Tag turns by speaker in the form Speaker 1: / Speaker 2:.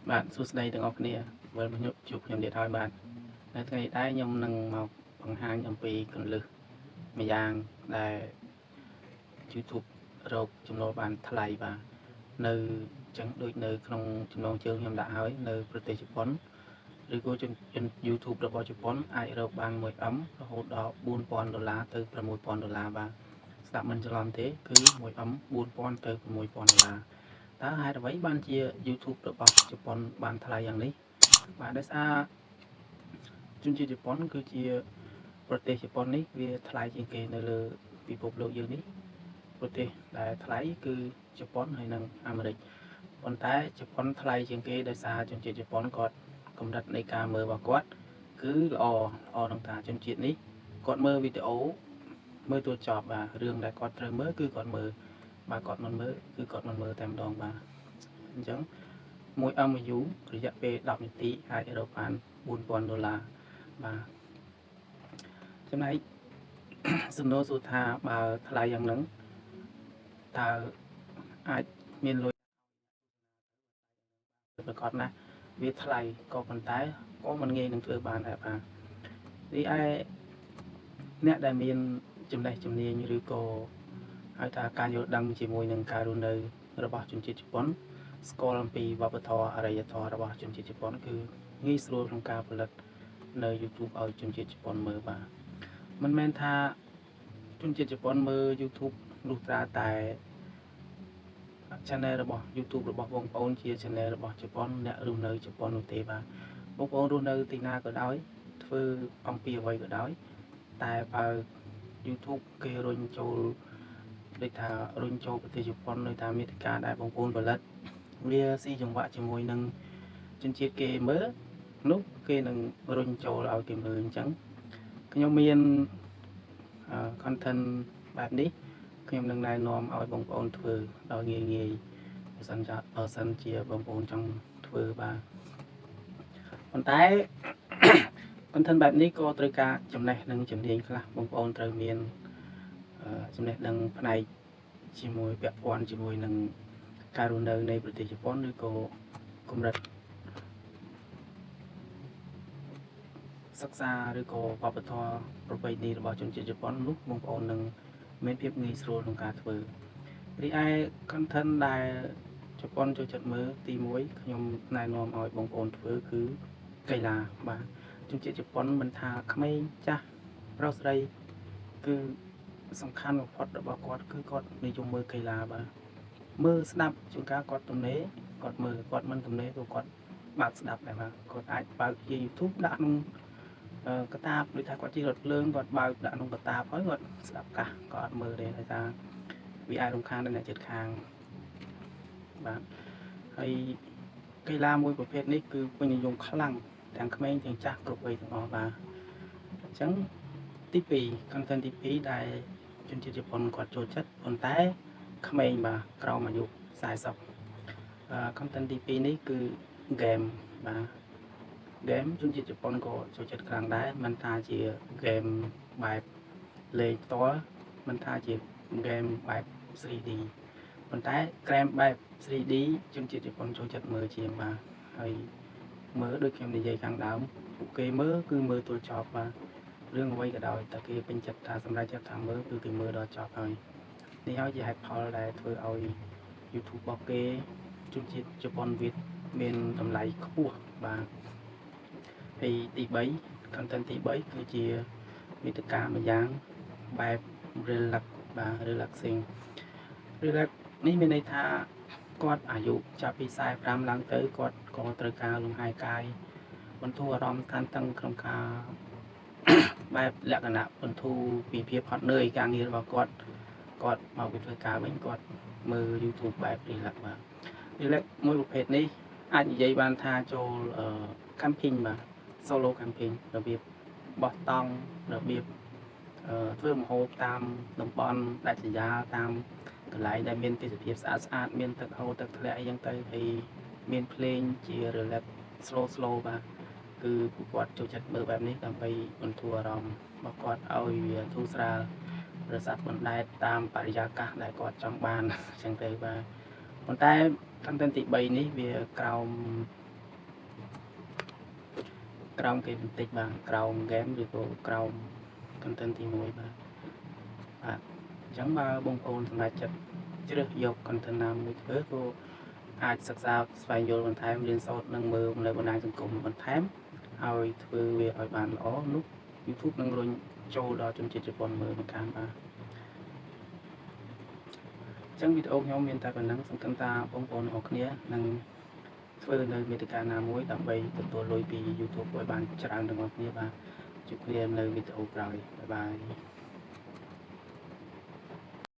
Speaker 1: bạn suốt đây từng ọc nè với một chụp nhầm điện thoại bạnในថ្ងៃដែរខ្ញុំនឹងមកបង្ហាញអំពីកលឹះម្យ៉ាងដែល YouTube រកចំណូលបានថ្លៃបាទនៅចឹងដូចនៅក្នុងចំណងជើងខ្ញុំដាក់ហើយនៅប្រទេសជប៉ុនឬក៏ជន YouTube របស់ជប៉ុនអាចរកបាន 1M រហូតដល់$4,000ទៅ$6,000បាទស្ដាប់មិនច្រឡំទេគឺ 1M 4,000ទៅ$6,000តើហេតុអ្វីបានជា YouTube របស់ជប៉ុនបានថ្លៃយ៉ាងនេះបាទដោយសារជនជាតិជប៉ុនគឺជាប្រទេសជប៉ុននេះវាថ្លៃជាងគេនៅលើពិភពលោកយើងនេះប្រទេសដែលថ្លៃគឺជប៉ុនហើយនិងអាមេរិកប៉ុន្តែជប៉ុនថ្លៃជាងគេដោយសារជនជាតិជប៉ុនគាត់កម្រិតនៃការមើលរបស់គាត់គឺល្អក្នុងការជនជាតិនេះគាត់មើលវីដេអូមើលទល់ចប់បាទរឿងដែលគាត់ត្រូវមើលគឺគាត់មើលបាទគាត់មិនមើលគឺគាត់មិនមើលតែម្ដងបាទអញ្ចឹង1 MU រយៈពេល10នាទីអាចរកបាន$4,000បាទចំណែកសំណួរសួរថាបើថ្លៃយ៉ាងហ្នឹងតើអាចមានលុយប្រកបណាស់វាថ្លៃក៏ប៉ុន្តែក៏មិនងាយនឹងធ្វើបានដែរបាទនេះឯអ្នកដែលមានចំណេះជំនាញឬក៏ហៅថាការយល់ដឹងជាមួយនឹងការរស់នៅរបស់ជនជាតិជប៉ុនស្គាល់អំពីវប្បធម៌អរិយធម៌របស់ជនជាតិជប៉ុនគឺងាយស្រួលក្នុងការផលិតនៅ YouTube ឲ្យជនជាតិជប៉ុនមើលបាទមិនមែនថាជនជាតិជប៉ុនមើល YouTube លុះត្រាតែ channel របស់ YouTube របស់បងប្អូនជា channel របស់ជប៉ុនអ្នករស់នៅជប៉ុននោះទេបាទបងប្អូនរស់នៅទីណាក៏ដោយធ្វើអំពីអ្វីក៏ដោយតែបើ YouTube គេរុញចូលដូចថារុញចូលប្រទេសជប៉ុនដោយថាមាតិកាដែលបងប្អូនផលិតវាស៊ីចង្វាក់ជាមួយនឹងជនជាតិគេមើលនោះគេនឹងរុញចូលឲ្យគេមើលអញ្ចឹងខ្ញុំមាន content បែបនេះខ្ញុំនឹងណែនាំឲ្យបងប្អូនធ្វើដោយងាយបើសិនជាបងប្អូនចង់ធ្វើបាទប៉ុន្តែ content បែបនេះក៏ត្រូវការចំណេះនិងជំនាញខ្លះបងប្អូនត្រូវមានចំណេះដឹងផ្នែកជាមួយពាក់ព័ន្ធជាមួយនឹងការរស់នៅនៃប្រទេសជប៉ុនឬក៏កម្រិតសិក្សាឬក៏វប្បធម៌ប្រពៃណីរបស់ជនជាតិជប៉ុននោះបងប្អូននឹងមានភាពងាយស្រួលក្នុងការធ្វើរីឯ content ដែលជប៉ុនចូលចិត្តមើលទី1ខ្ញុំណែនាំឲ្យបងប្អូនធ្វើគឺកីឡាបាទជនជាតិជប៉ុនមិនថាក្មេងចាស់ប្រុសស្រីគឺសំខាន់បំផុតរបស់គាត់គឺគាត់និយមមើលកីឡាបាទមើលស្ដាប់ជួនកាលគាត់ទំនេរគាត់មើលគាត់មិនទំនេរក៏គាត់បើកស្ដាប់ដែរបាទគាត់អាចបើកជា YouTube ដាក់ក្នុងកតាបដូចថាគាត់ជិះរថភ្លើងគាត់បើកដាក់ក្នុងកតាបហើយគាត់ស្ដាប់កាសគាត់អត់មើលទេដោយសារវាអាចរំខានដល់អ្នកជិតខាងបាទហើយកីឡាមួយប្រភេទនេះគឺពេញនិយមខ្លាំងទាំងក្មេងទាំងចាស់គ្រប់វ័យទាំងអស់បាទអញ្ចឹងទី2 content ទី2ដែលជនជាតិជប៉ុនគាត់ចូលចិត្តប៉ុន្តែក្មេងបាទក្រោមអាយុ40 content ទី2នេះគឺ game បាទ game ជនជាតិជប៉ុនក៏ចូលចិត្តខ្លាំងដែរមិនថាជា game បែបលេងផ្ទាល់មិនថាជា game បែប 3D ប៉ុន្តែ game បែប 3D ជនជាតិជប៉ុនចូលចិត្តមើលជាងបាទហើយមើលដូចខ្ញុំនិយាយខាងដើមពួកគេមើលគឺមើលទល់ចប់បាទរឿងអ្វីក៏ដោយតែគេពេញចិត្តថាសម្រាប់ចិត្តថាមើលគឺគេមើលដល់ចប់ហើយនេះហើយជាហេតុផលដែលធ្វើឲ្យ YouTube របស់គេជនជាតិជប៉ុនវាមានតម្លៃខ្ពស់បាទហើយទី3 content ទី3គឺជាមាតិកាមួយយ៉ាងបែប relax បាទ relaxing relax នេះមានន័យថាគាត់អាយុចាប់ពី45ឡើងទៅគាត់ក៏ត្រូវការលំហែកាយបន្ធូរអារម្មណ៍តានតឹងក្នុងការបែបលក្ខណៈបន្ធូរពីភាពហត់នឿយការងាររបស់គាត់មកពីធ្វើការវិញគាត់មើល YouTube បែប relax បាទ relax មួយប្រភេទនេះអាចនិយាយបានថាចូល camping បាទ solo camping របៀបបោះតង់របៀបធ្វើម្ហូបតាមតំបន់ដាច់ស្រយាលតាមកន្លែងដែលមានទេសភាពស្អាតមានទឹកហូរទឹកធ្លាក់អីចឹងទៅហើយមានភ្លេងជា relax slow បាទគឺពួកគាត់ចូលចិត្តមើលបែបនេះដើម្បីបន្ធូរអារម្មណ៍របស់គាត់ឲ្យវាធូរស្រាលប្រសាទបណ្ដែតតាមបរិយាកាសដែលគាត់ចង់បានអញ្ចឹងទៅបាទប៉ុន្តែ content ទី3នេះវាក្រោម ក្រោមគេបន្តិចបាទក្រោម game ឬក៏ក្រោម content ទី1បាទបាទអញ្ចឹងបើបងប្អូនសម្រេចចិត្តជ្រើសយក content ណាមួយធ្វើក៏អាចសិក្សាស្វែងយល់បន្ថែមរៀនសូត្រនិងមើលនៅបណ្ដាញសង្គមបន្ថែមហើយធ្វើវាឲ្យបានល្អនោះ YouTube នឹងរុញចូលដល់ជនជាតិជប៉ុនមើលបង្កើនបាទអញ្ចឹងវីដេអូខ្ញុំមានតែប៉ុណ្្នឹងសង្ឃឹមថាបងប្អូនអរគ្នានឹងធ្វើនៅមាតិកាណាមួយដើម្បីទទួលលុយពី YouTube ឲ្យបានច្រើនទាំងអស់គ្នាបាទជួបគ្នានៅវីដេអូក្រោយបាយបាយ